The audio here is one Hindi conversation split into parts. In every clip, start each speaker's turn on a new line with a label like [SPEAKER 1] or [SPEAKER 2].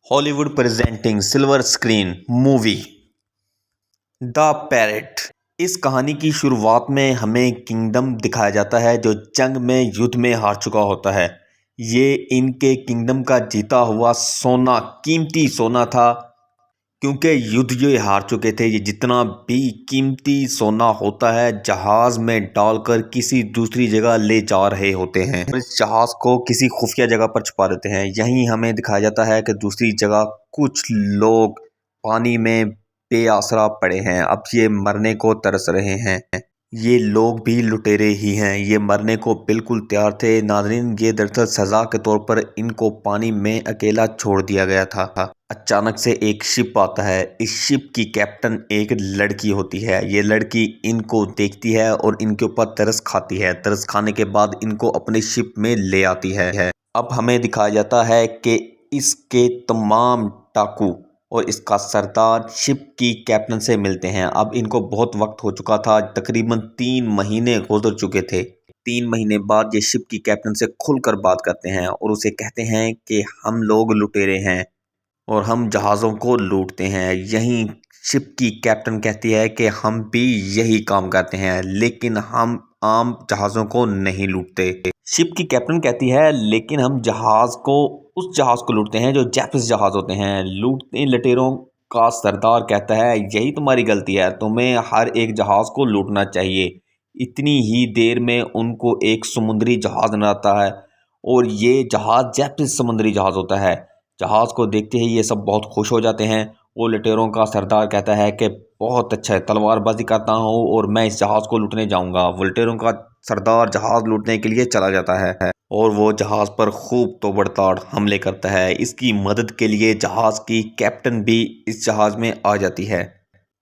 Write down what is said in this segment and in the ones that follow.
[SPEAKER 1] Hollywood presenting silver screen movie the parrot. इस कहानी की शुरुआत में हमें किंगडम दिखाया जाता है जो जंग में युद्ध में हार चुका होता है। ये इनके किंगडम का जीता हुआ सोना, कीमती सोना था, क्योंकि युद्ध ये हार चुके थे। ये जितना भी कीमती सोना होता है जहाज में डालकर किसी दूसरी जगह ले जा रहे होते हैं और इस जहाज को किसी खुफिया जगह पर छुपा देते हैं। यहीं हमें दिखाया जाता है कि दूसरी जगह कुछ लोग पानी में बेआसरा पड़े हैं। अब ये मरने को तरस रहे हैं। ये लोग भी लुटेरे ही हैं, ये मरने को बिल्कुल तैयार थे। नाज़रीन, ये दरअसल सज़ा के तौर पर इनको पानी में अकेला छोड़ दिया गया था। अचानक से एक शिप आता है। इस शिप की कैप्टन एक लड़की होती है। ये लड़की इनको देखती है और इनके ऊपर तरस खाती है। तरस खाने के बाद इनको अपने शिप में ले आती है। अब हमें दिखाया जाता है कि इसके तमाम टाकू और इसका सरदार शिप की कैप्टन से मिलते हैं। अब इनको बहुत वक्त हो चुका था, तकरीबन 3 महीने गुजर चुके थे। 3 महीने बाद ये शिप की कैप्टन से खुलकर बात करते हैं और उसे कहते हैं कि हम लोग लुटेरे हैं और हम जहाज़ों को लूटते हैं। यहीं शिप की कैप्टन कहती है कि हम भी यही काम करते हैं, लेकिन हम आम जहाज़ों को नहीं लूटते। शिप की कैप्टन कहती है लेकिन हम उस जहाज़ को लूटते हैं जो जैपनीज जहाज़ होते हैं। लूटते लुटेरों का सरदार कहता है यही तुम्हारी गलती है, तुम्हें हर एक जहाज़ को लूटना चाहिए। इतनी ही देर में उनको एक समुद्री जहाज़ नजर आता है और ये जहाज़ जैपनीज समुद्री जहाज़ होता है। जहाज़ को देखते ही ये सब बहुत खुश हो जाते हैं। वो लुटेरों का सरदार कहता है कि बहुत अच्छा है, तलवारबाजी करता हूँ और मैं इस जहाज़ को लूटने जाऊँगा। वो लुटेरों का सरदार जहाज़ लूटने के लिए चला जाता है और वो जहाज़ पर खूब तोबड़ताड़ हमले करता है। इसकी मदद के लिए जहाज़ की कैप्टन भी इस जहाज़ में आ जाती है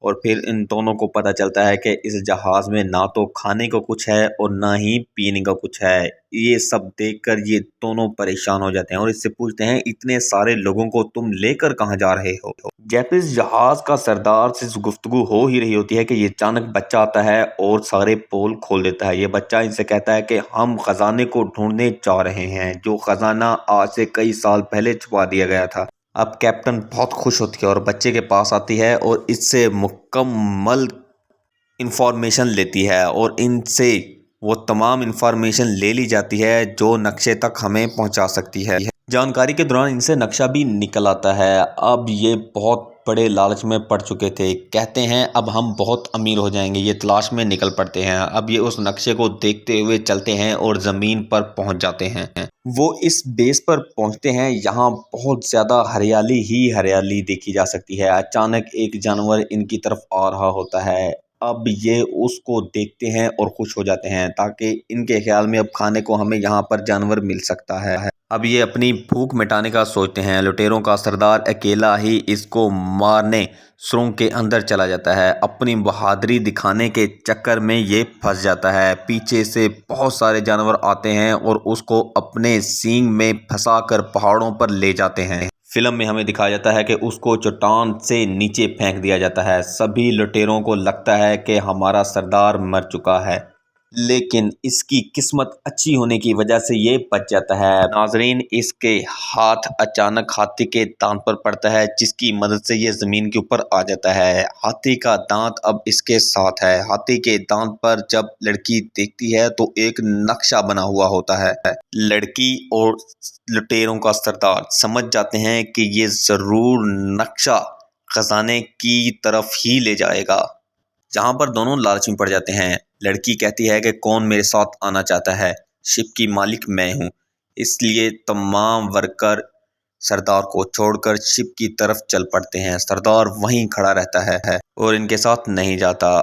[SPEAKER 1] और फिर इन दोनों को पता चलता है कि इस जहाज़ में ना तो खाने को कुछ है और ना ही पीने का कुछ है। ये सब देखकर ये दोनों परेशान हो जाते हैं और इससे पूछते हैं इतने सारे लोगों को तुम लेकर कहाँ जा रहे हो। जैपनीज जहाज़ का सरदार से गुफ्तगू हो ही रही होती है कि ये अचानक बच्चा आता है और सारे पोल खोल देता है। ये बच्चा इनसे कहता है कि हम खजाने को ढूंढने जा रहे हैं, जो खजाना आज से कई साल पहले छुपा दिया गया था। अब कैप्टन बहुत खुश होती है और बच्चे के पास आती है और इससे मुकम्मल इंफॉर्मेशन लेती है और इनसे वो तमाम इंफॉर्मेशन ले ली जाती है जो नक्शे तक हमें पहुंचा सकती है। जानकारी के दौरान इनसे नक्शा भी निकल आता है। अब ये बहुत बड़े लालच में पड़ चुके थे। कहते हैं अब हम बहुत अमीर हो जाएंगे। ये तलाश में निकल पड़ते हैं। अब ये उस नक्शे को देखते हुए चलते हैं और ज़मीन पर पहुंच जाते हैं। वो इस बेस पर पहुंचते हैं। यहाँ बहुत ज़्यादा हरियाली ही हरियाली देखी जा सकती है। अचानक एक जानवर इनकी तरफ आ रहा होता है। अब ये उसको देखते हैं और खुश हो जाते हैं, ताकि इनके ख्याल में अब खाने को हमें यहाँ पर जानवर मिल सकता है। अब ये अपनी भूख मिटाने का सोचते हैं। लुटेरों का सरदार अकेला ही इसको मारने सुरंग के अंदर चला जाता है। अपनी बहादुरी दिखाने के चक्कर में ये फंस जाता है। पीछे से बहुत सारे जानवर आते हैं और उसको अपने सींग में फंसाकर पहाड़ों पर ले जाते हैं। फिल्म में हमें दिखाया जाता है कि उसको चट्टान से नीचे फेंक दिया जाता है। सभी लुटेरों को लगता है कि हमारा सरदार मर चुका है, लेकिन इसकी किस्मत अच्छी होने की वजह से ये बच जाता है। नाजरीन, इसके हाथ अचानक हाथी के दांत पर पड़ता है, जिसकी मदद से ये ज़मीन के ऊपर आ जाता है। हाथी का दांत अब इसके साथ है। हाथी के दांत पर जब लड़की देखती है तो एक नक्शा बना हुआ होता है। लड़की और लुटेरों का सरदार समझ जाते हैं कि ये ज़रूर नक्शा खजाने की तरफ ही ले जाएगा। जहाँ पर दोनों लालच में पड़ जाते हैं। लड़की कहती है कि कौन मेरे साथ आना चाहता है, शिप की मालिक मैं हूँ। इसलिए तमाम वर्कर सरदार को छोड़कर शिप की तरफ चल पड़ते हैं। सरदार वहीं खड़ा रहता है और इनके साथ नहीं जाता।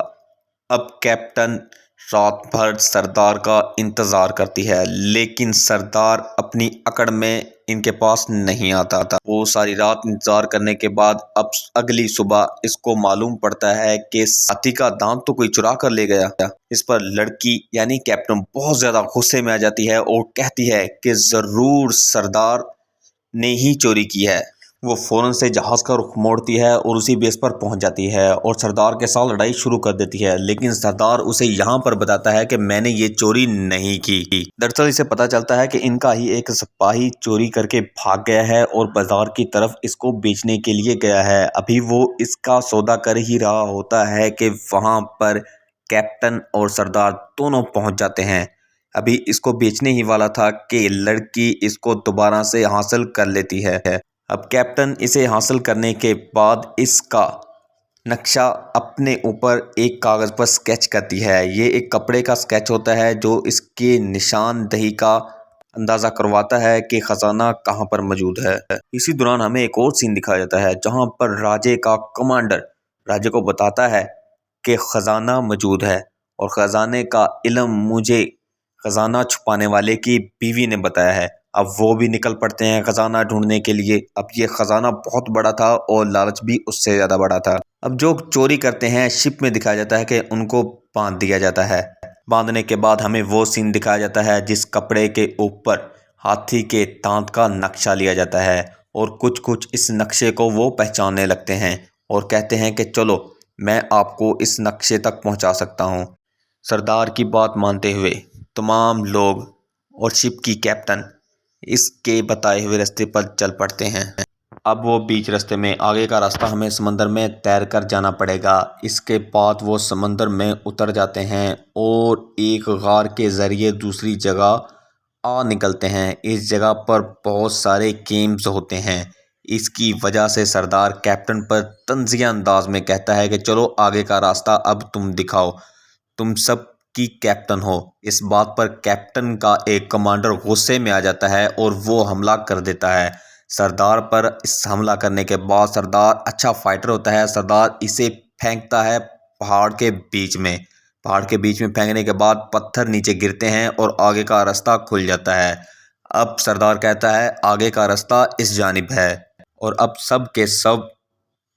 [SPEAKER 1] अब कैप्टन रात भर सरदार का इंतज़ार करती है, लेकिन सरदार अपनी अकड़ में इनके पास नहीं आता था। वो सारी रात इंतज़ार करने के बाद अब अगली सुबह इसको मालूम पड़ता है कि हाथी का दांत तो कोई चुरा कर ले गया। इस पर लड़की यानी कैप्टन बहुत ज़्यादा गुस्से में आ जाती है और कहती है कि ज़रूर सरदार ने ही चोरी की है। वो फ़ौरन से जहाज़ का रुख मोड़ती है और उसी बेस पर पहुंच जाती है और सरदार के साथ लड़ाई शुरू कर देती है। लेकिन सरदार उसे यहाँ पर बताता है कि मैंने ये चोरी नहीं की। दरअसल इसे पता चलता है कि इनका ही एक सिपाही चोरी करके भाग गया है और बाजार की तरफ इसको बेचने के लिए गया है। अभी वो इसका सौदा कर ही रहा होता है कि वहाँ पर कैप्टन और सरदार दोनों पहुँच जाते हैं। अभी इसको बेचने ही वाला था कि लड़की इसको दोबारा से हासिल कर लेती है। अब कैप्टन इसे हासिल करने के बाद इसका नक्शा अपने ऊपर एक कागज़ पर स्केच करती है। ये एक कपड़े का स्केच होता है जो इसके निशानदही का अंदाज़ा करवाता है कि ख़जाना कहाँ पर मौजूद है। इसी दौरान हमें एक और सीन दिखाया जाता है जहाँ पर राजे का कमांडर राजे को बताता है कि ख़जाना मौजूद है और ख़जाने का इल्म मुझे ख़जाना छुपाने वाले की बीवी ने बताया है। अब वो भी निकल पड़ते हैं ख़जाना ढूंढने के लिए। अब ये ख़जाना बहुत बड़ा था और लालच भी उससे ज़्यादा बड़ा था। अब जो चोरी करते हैं शिप में दिखाया जाता है कि उनको बांध दिया जाता है। बांधने के बाद हमें वो सीन दिखाया जाता है जिस कपड़े के ऊपर हाथी के दांत का नक्शा लिया जाता है और कुछ कुछ इस नक्शे को वो पहचानने लगते हैं और कहते हैं कि चलो मैं आपको इस नक्शे तक पहुंचा सकता हूं। सरदार की बात मानते हुए तमाम लोग और शिप की कैप्टन इसके बताए हुए रास्ते पर चल पड़ते हैं। अब वो बीच रास्ते में आगे का रास्ता हमें समंदर में तैर कर जाना पड़ेगा। इसके बाद वो समंदर में उतर जाते हैं और एक गार के ज़रिए दूसरी जगह आ निकलते हैं। इस जगह पर बहुत सारे गेम्स होते हैं। इसकी वजह से सरदार कैप्टन पर तंज़िया अंदाज में कहता है कि चलो आगे का रास्ता अब तुम दिखाओ, तुम सब की कैप्टन हो। इस बात पर कैप्टन का एक कमांडर गुस्से में आ जाता है और वो हमला कर देता है सरदार पर। इस हमला करने के बाद सरदार अच्छा फाइटर होता है। सरदार इसे फेंकता है पहाड़ के बीच में। पहाड़ के बीच में फेंकने के बाद पत्थर नीचे गिरते हैं और आगे का रास्ता खुल जाता है। अब सरदार कहता है आगे का रास्ता इस जानिब है और अब सब के सब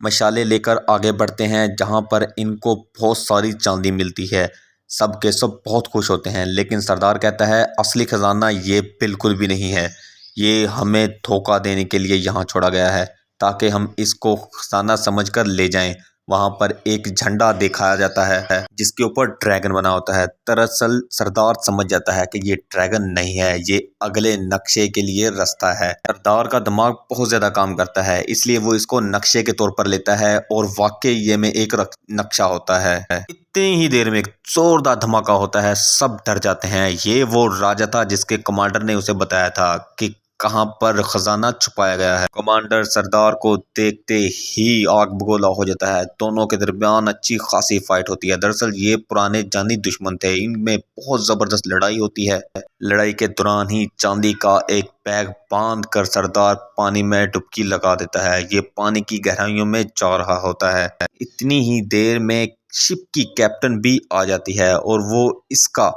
[SPEAKER 1] मशाले लेकर आगे बढ़ते हैं जहां पर इनको बहुत सारी चांदी मिलती है। सब के सब बहुत खुश होते हैं लेकिन सरदार कहता है असली खजाना ये बिल्कुल भी नहीं है। ये हमें धोखा देने के लिए यहाँ छोड़ा गया है ताकि हम इसको खजाना समझकर ले जाएं। वहाँ पर एक झंडा दिखाया जाता है जिसके ऊपर ड्रैगन बना होता है। दरअसल सरदार समझ जाता है कि ये ड्रैगन नहीं है, ये अगले नक्शे के लिए रास्ता है। सरदार का दिमाग बहुत ज़्यादा काम करता है इसलिए वो इसको नक्शे के तौर पर लेता है और वाकई ये में एक नक्शा होता है। इतनी ही देर में एक जोरदार धमाका होता है, सब डर जाते हैं। ये वो राजा था जिसके कमांडर ने उसे बताया था कि कहाँ पर खजाना छुपाया गया है। कमांडर सरदार को देखते ही आग बगोला हो जाता है। दोनों के दरमियान अच्छी खासी फाइट होती है। दरअसल ये पुराने जानी दुश्मन थे, इनमें बहुत जबरदस्त लड़ाई होती है। लड़ाई के दौरान ही चांदी का एक बैग बांध कर सरदार पानी में डुबकी लगा देता है। ये पानी की गहराइयों में जा रहा होता है। इतनी ही देर में शिप की कैप्टन भी आ जाती है और वो इसका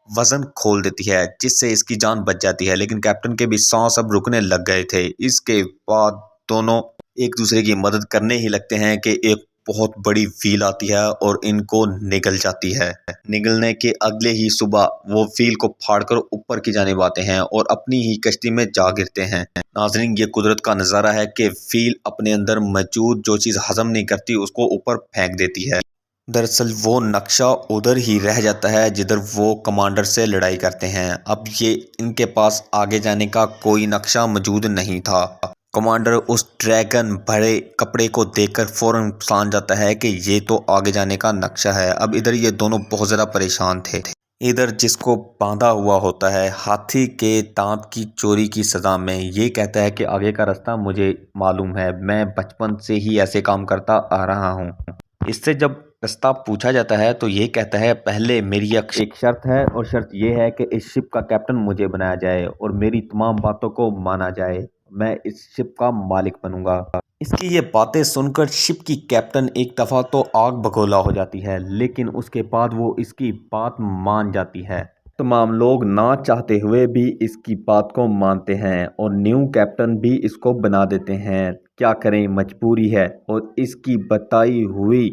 [SPEAKER 1] वजन खोल देती है जिससे इसकी जान बच जाती है। लेकिन कैप्टन के भी सांस अब रुकने लग गए थे। इसके बाद दोनों एक दूसरे की मदद करने ही लगते हैं कि एक बहुत बड़ी व्हील आती है और इनको निगल जाती है। निगलने के अगले ही सुबह वो व्हील को फाड़कर ऊपर की जानिब आते हैं और अपनी ही कश्ती में जा गिरते हैं। नाज़रीन, ये कुदरत का नज़ारा है कि व्हील अपने अंदर मौजूद जो चीज़ हजम नहीं करती उसको ऊपर फेंक देती है। दरअसल वो नक्शा उधर ही रह जाता है जिधर वो कमांडर से लड़ाई करते हैं। अब ये इनके पास आगे जाने का कोई नक्शा मौजूद नहीं था। कमांडर उस ड्रैगन भरे कपड़े को देखकर फौरन जान जाता है कि ये तो आगे जाने का नक्शा है। अब इधर ये दोनों बहुत ज़्यादा परेशान थे। इधर जिसको बांधा हुआ होता है हाथी के दांत की चोरी की सज़ा में, ये कहता है कि आगे का रास्ता मुझे मालूम है, मैं बचपन से ही ऐसे काम करता आ रहा हूँ। इससे जब रास्ता पूछा जाता है तो ये कहता है पहले मेरी एक शर्त है और शर्त ये है कि इस शिप का कैप्टन मुझे बनाया जाए और मेरी तमाम बातों को माना जाए। मैं इस शिप का मालिक बनूंगा। इसकी ये बातें सुनकर शिप की कैप्टन एक दफ़ा तो आग बगोला हो जाती है लेकिन उसके बाद वो इसकी बात मान जाती है। तमाम लोग ना चाहते हुए भी इसकी बात को मानते हैं और न्यू कैप्टन भी इसको बना देते हैं। क्या करें, मजबूरी है। और इसकी बताई हुई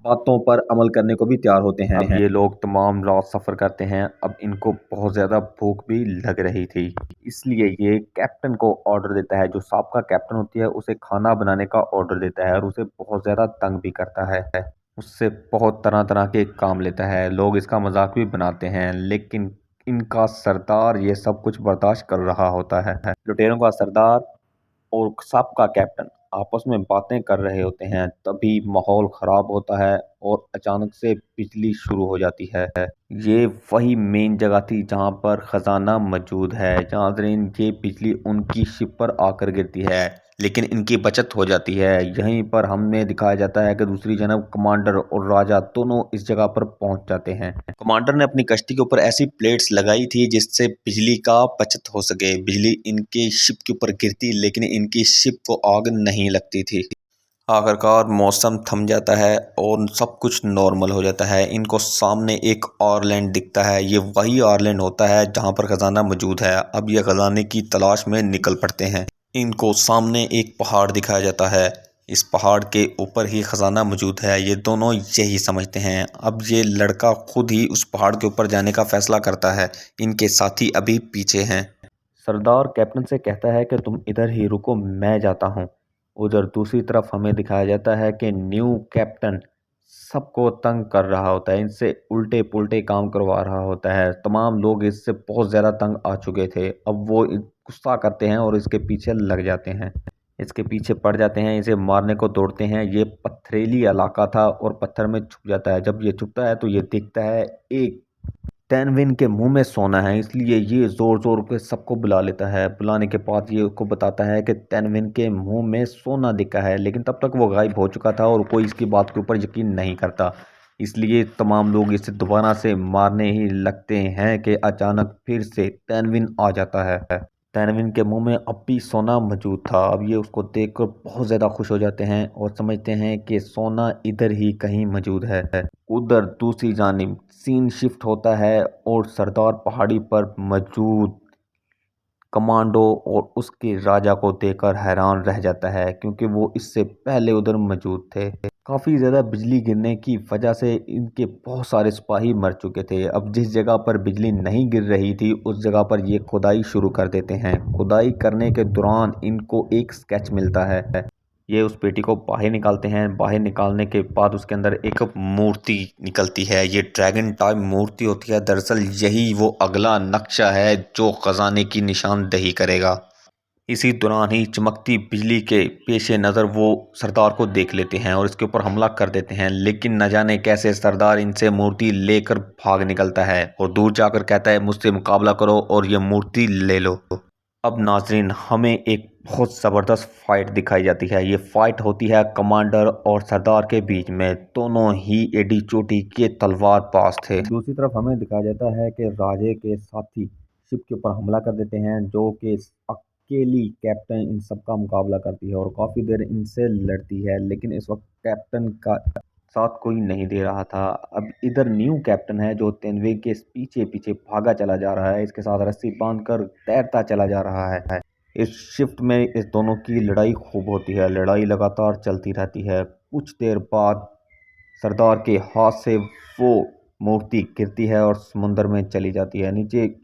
[SPEAKER 1] बातों पर अमल करने को भी तैयार होते हैं। अब ये लोग तमाम रात सफ़र करते हैं। अब इनको बहुत ज़्यादा भूख भी लग रही थी, इसलिए ये कैप्टन को ऑर्डर देता है। जो साबका कैप्टन होती है उसे खाना बनाने का ऑर्डर देता है और उसे बहुत ज़्यादा तंग भी करता है। उससे बहुत तरह तरह के काम लेता है। लोग इसका मजाक भी बनाते हैं, लेकिन इनका सरदार ये सब कुछ बर्दाश्त कर रहा होता है। लुटेरों का सरदार और साबका कैप्टन आपस में बातें कर रहे होते हैं, तभी माहौल खराब होता है और अचानक से बिजली शुरू हो जाती है। ये वही मेन जगह थी जहां पर खजाना मौजूद है। नाज़रीन, ये बिजली उनकी शिप पर आकर गिरती है, लेकिन इनकी बचत हो जाती है। यहीं पर हमें दिखाया जाता है कि दूसरी जानब कमांडर और राजा दोनों इस जगह पर पहुंच जाते हैं। कमांडर ने अपनी कश्ती के ऊपर ऐसी प्लेट्स लगाई थी जिससे बिजली का बचत हो सके। बिजली इनके शिप के ऊपर गिरती, लेकिन इनकी शिप को आग नहीं लगती थी। आखिरकार मौसम थम जाता है और सब कुछ नॉर्मल हो जाता है। इनको सामने एक आयरलैंड दिखता है। ये वही आयरलैंड होता है जहाँ पर खजाना मौजूद है। अब ये खजाने की तलाश में निकल पड़ते हैं। इनको सामने एक पहाड़ दिखाया जाता है। इस पहाड़ के ऊपर ही खजाना मौजूद है। ये दोनों यही समझते हैं। अब ये लड़का खुद ही उस पहाड़ के ऊपर जाने का फैसला करता है। इनके साथी अभी पीछे हैं। सरदार कैप्टन से कहता है कि तुम इधर ही रुको, मैं जाता हूँ। उधर दूसरी तरफ हमें दिखाया जाता है कि न्यू कैप्टन सबको तंग कर रहा होता है। इनसे उल्टे पुल्टे काम करवा रहा होता है। तमाम लोग इससे बहुत ज़्यादा तंग आ चुके थे। अब वो गुस्सा करते हैं और इसके पीछे लग जाते हैं। इसके पीछे पड़ जाते हैं, इसे मारने को दौड़ते हैं। ये पथरीली इलाका था और पत्थर में छुप जाता है। जब ये छुपता है तो ये दिखता है एक तैनविन के मुंह में सोना है, इसलिए ये ज़ोर ज़ोर के सबको बुला लेता है। बुलाने के बाद ये उसको बताता है कि तैनविन के मुंह में सोना दिखा है, लेकिन तब तक वो गायब हो चुका था और कोई इसकी बात के ऊपर यकीन नहीं करता। इसलिए तमाम लोग इसे दोबारा से मारने ही लगते हैं कि अचानक फिर से तैनविन आ जाता है। तैनविन के मुंह में अब भी सोना मौजूद था। अब ये उसको देखकर बहुत ज़्यादा खुश हो जाते हैं और समझते हैं कि सोना इधर ही कहीं मौजूद है। उधर दूसरी जानिब सीन शिफ्ट होता है और सरदार पहाड़ी पर मौजूद कमांडो और उसके राजा को देखकर हैरान रह जाता है, क्योंकि वो इससे पहले उधर मौजूद थे। काफ़ी ज़्यादा बिजली गिरने की वजह से इनके बहुत सारे सिपाही मर चुके थे। अब जिस जगह पर बिजली नहीं गिर रही थी उस जगह पर ये खुदाई शुरू कर देते हैं। खुदाई करने के दौरान इनको एक स्केच मिलता है। ये उस पेटी को बाहर निकालते हैं। बाहर निकालने के बाद उसके अंदर एक मूर्ति निकलती है। ये ड्रैगन टाइप मूर्ति होती है। दरअसल यही वो अगला नक्शा है जो खजाने की निशानदेही करेगा। इसी दौरान ही चमकती बिजली के पेश नज़र वो सरदार को देख लेते हैं और इसके ऊपर हमला कर देते हैं, लेकिन न जाने कैसे सरदार इनसे मूर्ति लेकर भाग निकलता है और दूर जाकर कहता है मुझसे मुकाबला करो और ये मूर्ति ले लो। अब नाजरीन, हमें एक बहुत ज़बरदस्त फाइट दिखाई जाती है। ये फाइट होती है कमांडर और सरदार के बीच में। दोनों ही एडी चोटी के तलवार पास थे। दूसरी तरफ हमें दिखाया जाता है कि राजे के साथी शिप के ऊपर हमला कर देते हैं, जो कि अकेली कैप्टन इन सब का मुकाबला करती है और काफ़ी देर इनसे लड़ती है, लेकिन इस वक्त कैप्टन का साथ कोई नहीं दे रहा था। अब इधर न्यू कैप्टन है जो तेनवे के पीछे पीछे भागा चला जा रहा है। इसके साथ रस्सी बांधकर तैरता चला जा रहा है। इस शिफ्ट में इस दोनों की लड़ाई खूब होती है। लड़ाई लगातार चलती रहती है। कुछ देर बाद सरदार के हाथ से वो मूर्ति गिरती है और समुंदर में चली जाती है। नीचे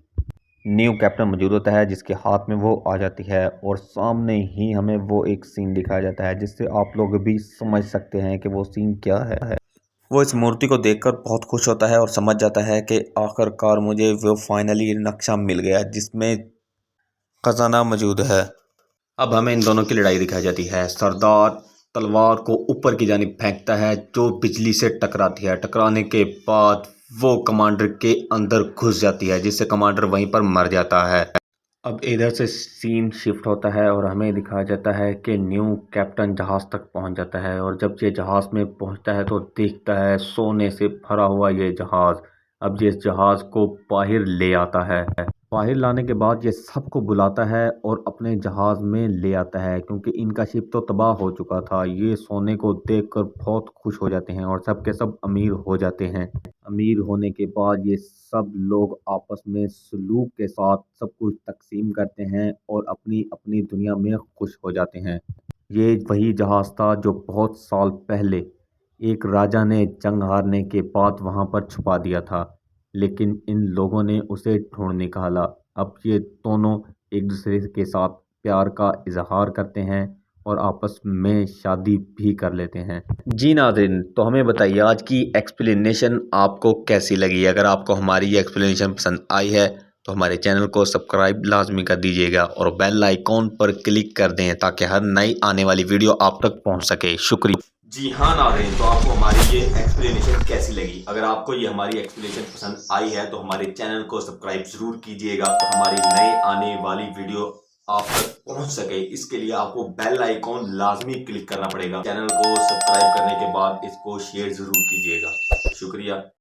[SPEAKER 1] न्यू कैप्टन मौजूद होता है जिसके हाथ में वो आ जाती है और सामने ही हमें वो एक सीन दिखाया जाता है जिससे आप लोग भी समझ सकते हैं कि वो सीन क्या है। वो इस मूर्ति को देखकर बहुत खुश होता है और समझ जाता है कि आखिरकार मुझे वो फाइनली नक्शा मिल गया जिसमें खजाना मौजूद है। अब हमें इन दोनों की लड़ाई दिखाई जाती है। सरदार तलवार को ऊपर की जानिब फेंकता है जो बिजली से टकराती है। टकराने के बाद वो कमांडर के अंदर घुस जाती है, जिससे कमांडर वहीं पर मर जाता है। अब इधर से सीन शिफ्ट होता है और हमें दिखाया जाता है कि न्यू कैप्टन जहाज़ तक पहुंच जाता है और जब ये जहाज़ में पहुंचता है तो देखता है सोने से भरा हुआ ये जहाज़। अब ये जहाज़ को बाहर ले आता है। बाहर लाने के बाद ये सबको बुलाता है और अपने जहाज़ में ले आता है, क्योंकि इनका शिप तो तबाह हो चुका था। ये सोने को देखकर बहुत खुश हो जाते हैं और सब के सब अमीर हो जाते हैं। अमीर होने के बाद ये सब लोग आपस में सलूक के साथ सब कुछ तकसीम करते हैं और अपनी अपनी दुनिया में खुश हो जाते हैं। ये वही जहाज़ था जो बहुत साल पहले एक राजा ने जंग हारने के बाद वहां पर छुपा दिया था, लेकिन इन लोगों ने उसे ढूंढ निकाला। अब ये दोनों एक दूसरे के साथ प्यार का इजहार करते हैं और आपस में शादी भी कर लेते हैं। जी नाज़रीन, तो हमें बताइए आज की एक्सप्लेनेशन आपको कैसी लगी। अगर आपको हमारी ये एक्सप्लेनेशन पसंद आई है तो हमारे चैनल को सब्सक्राइब लाजमी कर दीजिएगा और बेल आइकॉन पर क्लिक कर दें ताकि हर नई आने वाली वीडियो आप तक पहुंच सके। शुक्रिया। जी हाँ नाज़रीन, तो आपको हमारी ये एक्सप्लेनेशन कैसी लगी। अगर आपको ये हमारी एक्सप्लेनेशन पसंद आई है तो हमारे चैनल को सब्सक्राइब जरूर कीजिएगा तो हमारी नई आने वाली वीडियो आप तक पहुंच सके। इसके लिए आपको बेल आइकॉन लाजमी क्लिक करना पड़ेगा। चैनल को सब्सक्राइब करने के बाद इसको शेयर जरूर कीजिएगा। शुक्रिया।